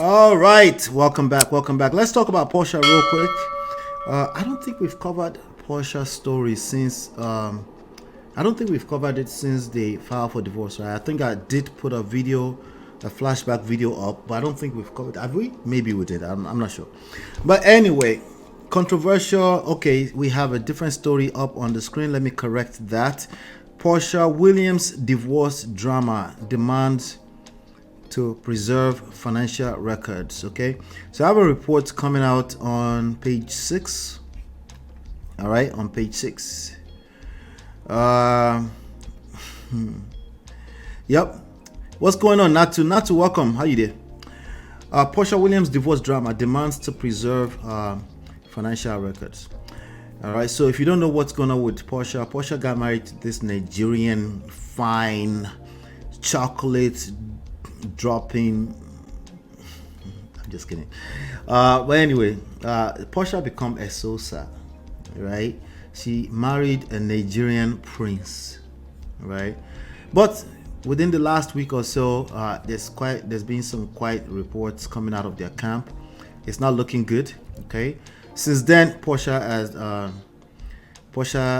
All right, welcome back. Let's talk about Porsha real quick. I don't think we've covered Porsha's story since. I don't think we've covered it since they filed for divorce. Right? I think I did put a flashback video up, but I don't think we've covered. Have we? Maybe we did. I'm not sure. But anyway, controversial. Okay, we have a different story up on the screen. Let me correct that. Porsha Williams divorce drama demands to preserve financial records. Okay, so I have a report coming out on page 6. All right, on page 6. Yep. What's going on, Natu, welcome. How you there? Porsha Williams divorce drama demands to preserve financial records. All right, so if you don't know what's going on with Porsha got married to this Nigerian fine chocolate dropping. I'm just kidding. But anyway, Porsha become a Sosa, right? She married a Nigerian prince, right? But within the last week or so, there's been some quiet reports coming out of their camp. It's not looking good. Okay. Since then, Porsha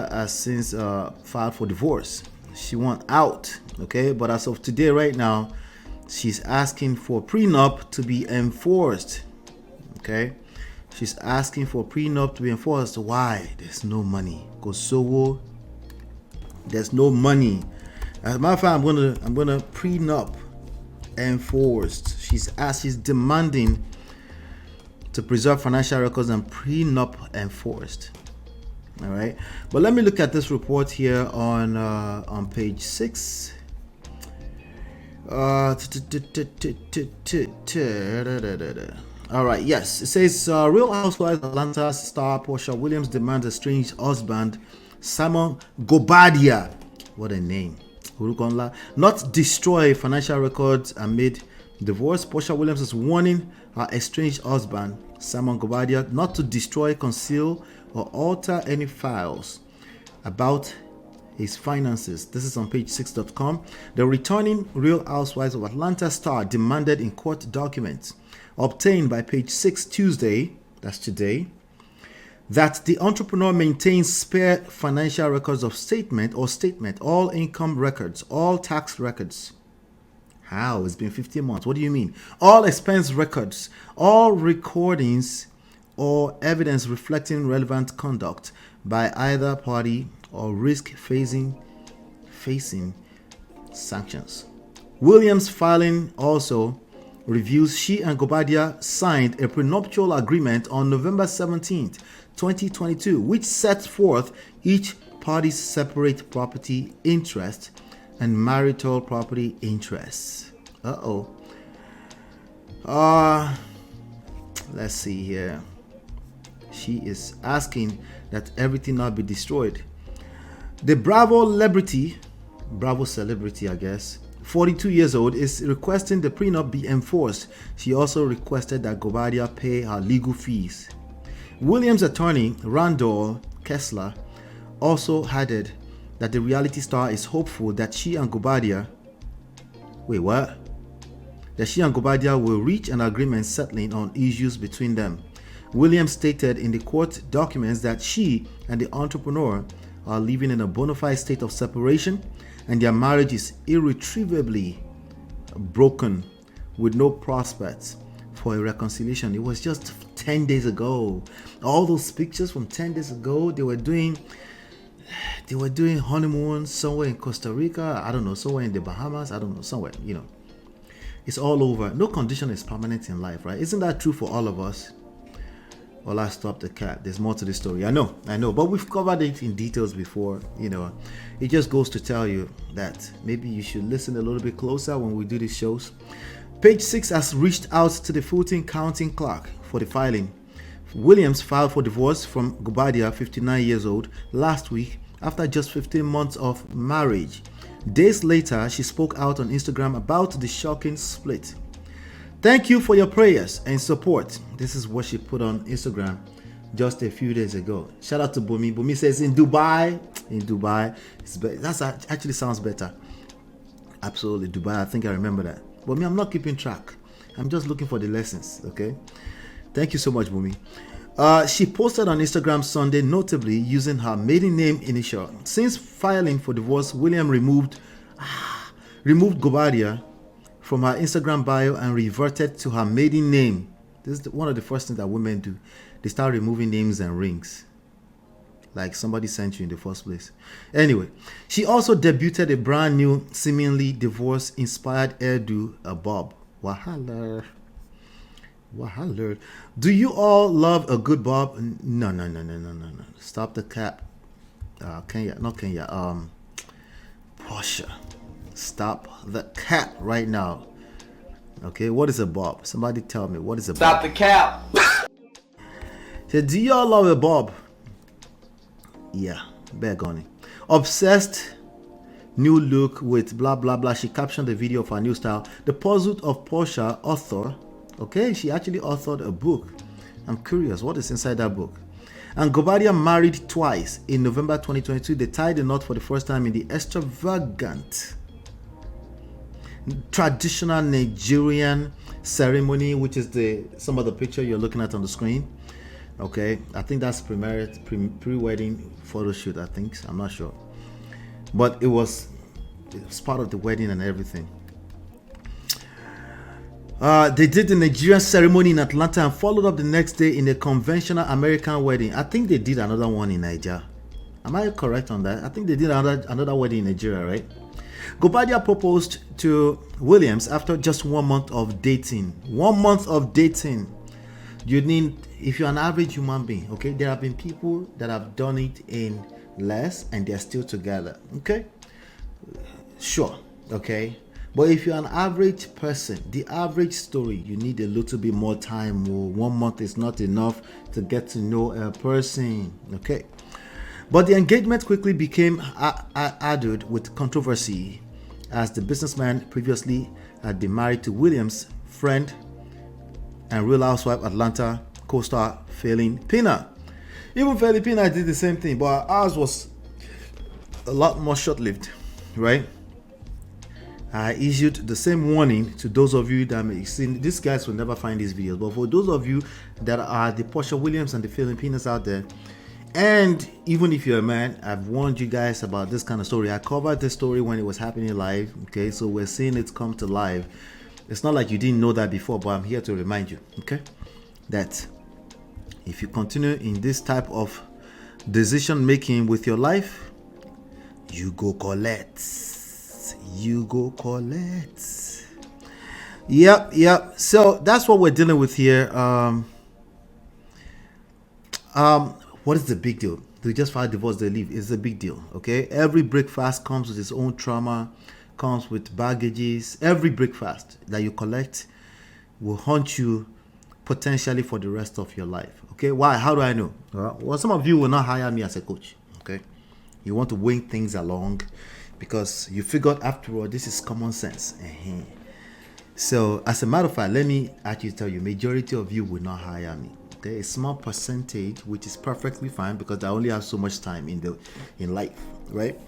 has since filed for divorce. She won out. Okay, but as of today, right now, she's asking for prenup to be enforced. Okay, she's asking for prenup to be enforced. Why? There's no money. Kosovo, there's no money. As a matter of fact, I'm gonna prenup enforced. She's demanding to preserve financial records and prenup enforced. All right, but let me look at this report here on page 6. All right, yes, it says Real Housewives of Atlanta star Porsha Williams demands estranged husband Simon Gobadia, what a name, not destroy financial records amid divorce. Porsha Williams is warning her estranged husband Simon Gobadia not to destroy, conceal, or alter any files about his finances. This is on page 6.com. The returning Real Housewives of Atlanta star demanded in court documents obtained by page 6 Tuesday, that's today, that the entrepreneur maintains spare financial records of statement, all income records, all tax records. How? It's been 15 months. What do you mean? All expense records, all recordings or evidence reflecting relevant conduct by either party or risk facing sanctions. Williams' filing also reviews she and Gobadia signed a prenuptial agreement on November 17th, 2022, which sets forth each party's separate property interest and marital property interests. Let's see here. She is asking that everything not be destroyed. The Bravo celebrity, I guess, 42 years old, is requesting the prenup be enforced. She also requested that Gobadia pay her legal fees. Williams' attorney, Randall Kessler, also added that the reality star is hopeful that she and Gobadia will reach an agreement settling on issues between them. Williams stated in the court documents that she and the entrepreneur are living in a bona fide state of separation and their marriage is irretrievably broken with no prospects for a reconciliation. It was just 10 days ago. All those pictures from 10 days ago, they were doing honeymoon somewhere in Costa Rica, I don't know, somewhere in the Bahamas, I don't know, somewhere, It's all over. No condition is permanent in life, right? Isn't that true for all of us? Well, I stopped the cat. There's more to the story. I know, but we've covered it in details before. It just goes to tell you that maybe you should listen a little bit closer when we do these shows. Page 6 has reached out to the Fulton County clerk for the filing. Williams filed for divorce from Gobadia, 59 years old, last week after just 15 months of marriage. Days later, she spoke out on Instagram about the shocking split. Thank you for your prayers and support. This is what she put on Instagram just a few days ago. Shout out to Bumi. Bumi says in Dubai. That actually sounds better. Absolutely, Dubai. I think I remember that. But me, I'm not keeping track. I'm just looking for the lessons. Okay. Thank you so much, Bumi. She posted on Instagram Sunday, notably using her maiden name initial. Since filing for divorce, William removed Gobadia from her Instagram bio and reverted to her maiden name. This is one of the first things that women do. They start removing names and rings, like somebody sent you in the first place. Anyway, she also debuted a brand new, seemingly divorce-inspired hairdo, a bob. Wahala. Do you all love a good bob? No. Stop the cap. Kenya. Porsha. Stop the cap right now. Okay, what is a bob? Somebody tell me, what is a bob? Stop the cap. So, do you all love a bob? Yeah, beg on it. Obsessed new look with blah blah blah. She captioned the video of her new style. The Pursuit of Porsha author. Okay, she actually authored a book. I'm curious, what is inside that book? And Gobadia married twice. In November 2022, they tied the knot for the first time in the extravagant traditional Nigerian ceremony, which is some of the picture you're looking at on the screen. Okay, I think that's pre-wedding photo shoot. I think, I'm not sure, but it was part of the wedding and everything. They did the Nigerian ceremony in Atlanta and followed up the next day in a conventional American wedding. I think they did another one in Nigeria. Am I correct on that? I think they did another wedding in Nigeria, right? Gobadia proposed to Williams after just 1 month of dating. 1 month of dating. If you're an average human being, okay, there have been people that have done it in less and they're still together, okay? Sure, okay? But if you're an average person, the average story, you need a little bit more time. 1 month is not enough to get to know a person, okay? But the engagement quickly became addled with controversy, as the businessman previously had been married to Williams' friend and Real Housewife Atlanta co-star Failing Pina. Even Failing Pina did the same thing, but ours was a lot more short-lived, right? I issued the same warning to those of you that may see. These guys will never find these videos, but for those of you that are the Porsha Williams and the Failing Pinas out there, and even if you're a man, I've warned you guys about this kind of story. I covered this story when it was happening live, okay? So we're seeing it come to live. It's not like you didn't know that before, but I'm here to remind you, okay, that if you continue in this type of decision making with your life, you go collect. Yep. So that's what we're dealing with here. What is the big deal? They just file divorce, they leave. It's a big deal, okay? Every breakfast comes with its own trauma, comes with baggages. Every breakfast that you collect will haunt you potentially for the rest of your life, okay? Why? How do I know? Well, some of you will not hire me as a coach, okay? You want to wing things along because you figured, after all, this is common sense. So, as a matter of fact, let me actually tell you, majority of you will not hire me. Okay, a small percentage, which is perfectly fine because I only have so much time in life, right?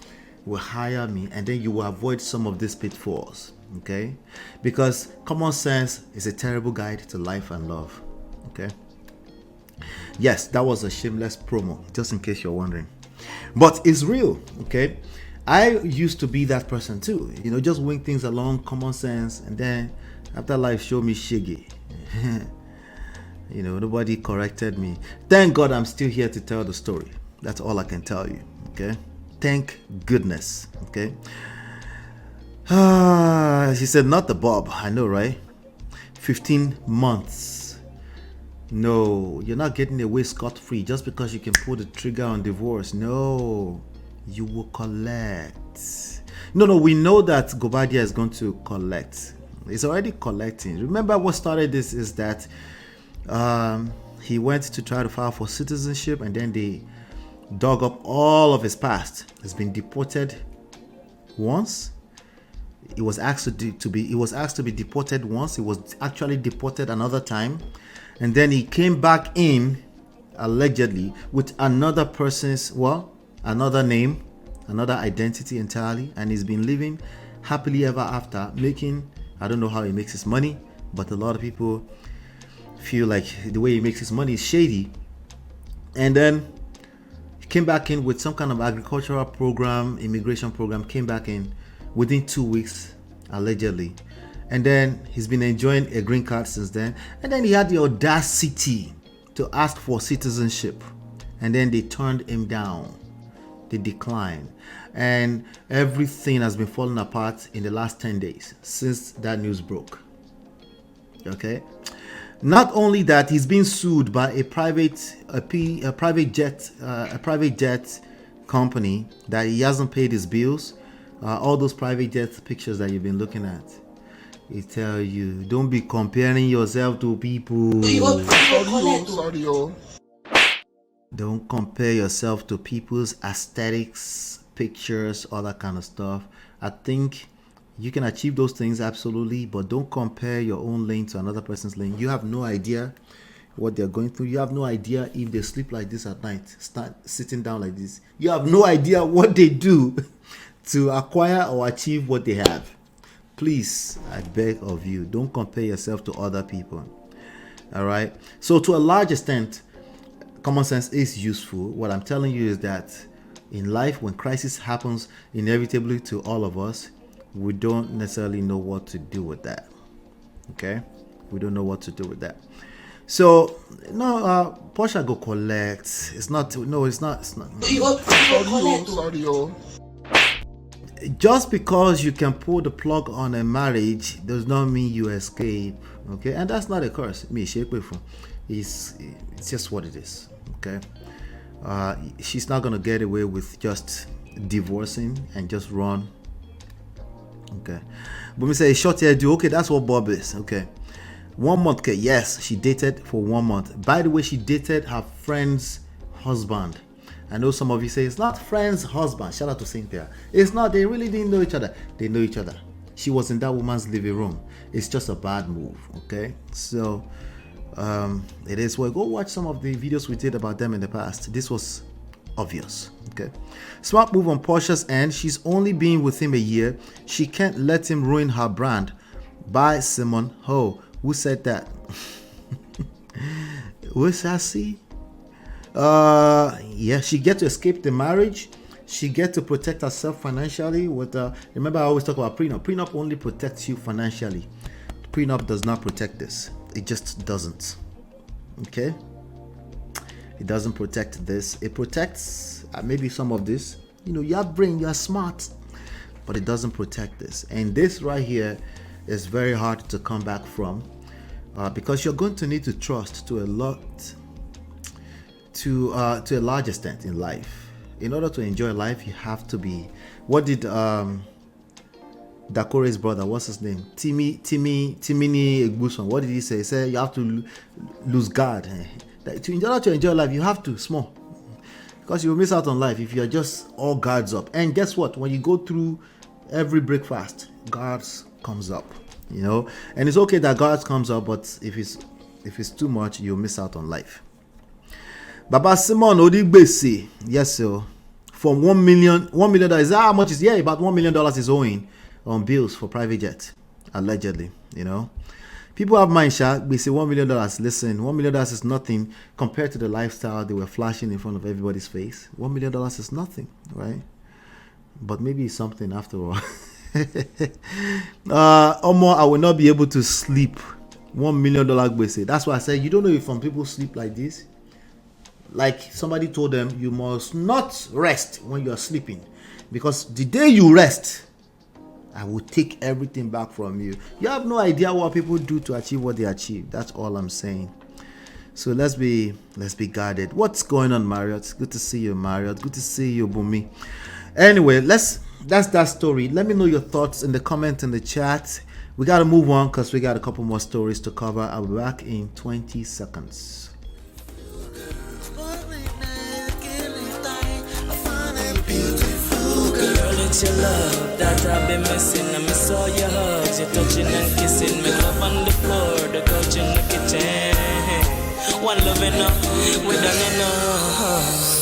Will hire me, and then you will avoid some of these pitfalls, okay? Because common sense is a terrible guide to life and love, okay? Yes, that was a shameless promo, just in case you're wondering. But it's real, okay? I used to be that person too, just wing things along, common sense, and then after life showed me shiggy. Nobody corrected me. Thank God I'm still here to tell the story. That's all I can tell you, okay? Thank goodness, okay? She said, not the Bob. I know, right? 15 months. No, you're not getting away scot-free just because you can pull the trigger on divorce. No, you will collect. No, we know that Gobadia is going to collect. It's already collecting. Remember what started this is that he went to try to file for citizenship, and then they dug up all of his past. He's been deported once. He was asked to be deported once. He was actually deported another time, and then he came back in allegedly with another person's another name, another identity entirely, and he's been living happily ever after, making, I don't know how he makes his money, but a lot of people feel like the way he makes his money is shady. And then he came back in with some kind of agricultural program, immigration program, came back in within 2 weeks, allegedly. And then he's been enjoying a green card since then. And then he had the audacity to ask for citizenship. And then they turned him down. They declined. And everything has been falling apart in the last 10 days since that news broke. Okay? Not only that, he's been sued by a private jet company that he hasn't paid his bills. All those private jet pictures that you've been looking at. They tell you, don't be comparing yourself to people. Don't compare yourself to people's aesthetics, pictures, all that kind of stuff. I think you can achieve those things, absolutely, but don't compare your own lane to another person's lane. You have no idea what they're going through. You have no idea if they sleep like this at night, start sitting down like this. You have no idea what they do to acquire or achieve what they have. Please, I beg of you, don't compare yourself to other people. All right? So to a large extent, common sense is useful. What I'm telling you is that in life, when crisis happens inevitably to all of us, we don't necessarily know what to do with that. Okay? We don't know what to do with that. So, no, Porsha go collect. It's not. Just because you can pull the plug on a marriage does not mean you escape. Okay? And that's not a curse. Me, shake with him. It's just what it is. Okay? She's not gonna get away with just divorcing and just run. Okay, but we say short hair do. Okay, that's what Bob is. Okay, 1 month. Okay, yes, she dated for 1 month. By the way, she dated her friend's husband. I know some of you say it's not friend's husband. Shout out to Cynthia. It's not. They really didn't know each other. They know each other. She was in that woman's living room. It's just a bad move. Okay, so it is. Well, go watch some of the videos we did about them in the past. This was obvious. Okay, smart move on Porsha's end. She's only been with him a year. She can't let him ruin her brand. By Simon Ho. Who said that? Who's sassy? Yeah, she get to escape the marriage. She get to protect herself financially. With remember, I always talk about prenup. Prenup only protects you financially. Prenup does not protect this. It just doesn't. Okay. It doesn't protect this. It protects maybe some of this. You know, you have brain, you are smart, but it doesn't protect this. And this right here is very hard to come back from because you're going to need to trust to a large extent in life. In order to enjoy life, you have to be. What did Dakore's brother, what's his name? Timini Egbuson. What did he say? He said you have to lose guard. In order to enjoy life, you have to small, because you will miss out on life if you are just all guards up. And guess what? When you go through every breakfast, guards comes up, you know. And it's okay that guards comes up, but if it's too much, you'll miss out on life. Baba Simon Odigbese, yes sir, from $1 million. Is that how much is? Yeah, about $1 million is owing on bills for private jet, allegedly, you know. People have mind shot. We say $1 million. Listen, $1 million is nothing compared to the lifestyle they were flashing in front of everybody's face. $1 million is nothing, right? But maybe it's something after all. Omo, I will not be able to sleep. $1 million. Say that's why I said you don't know if some people sleep like this. Like somebody told them, you must not rest when you are sleeping, because the day you rest, I will take everything back from you. You have no idea what people do to achieve what they achieve. That's all I'm saying. So let's be guarded. What's going on, Marriott? Good to see you, Marriott. Good to see you, Bumi. Anyway, that's that story. Let me know your thoughts in the comment in the chat. We got to move on because we got a couple more stories to cover. I'll be back in 20 seconds. It's your love that I've been missing. I miss all your hugs, your touching and kissing. Make love on the floor, the couch in the kitchen. One love enough, we done enough.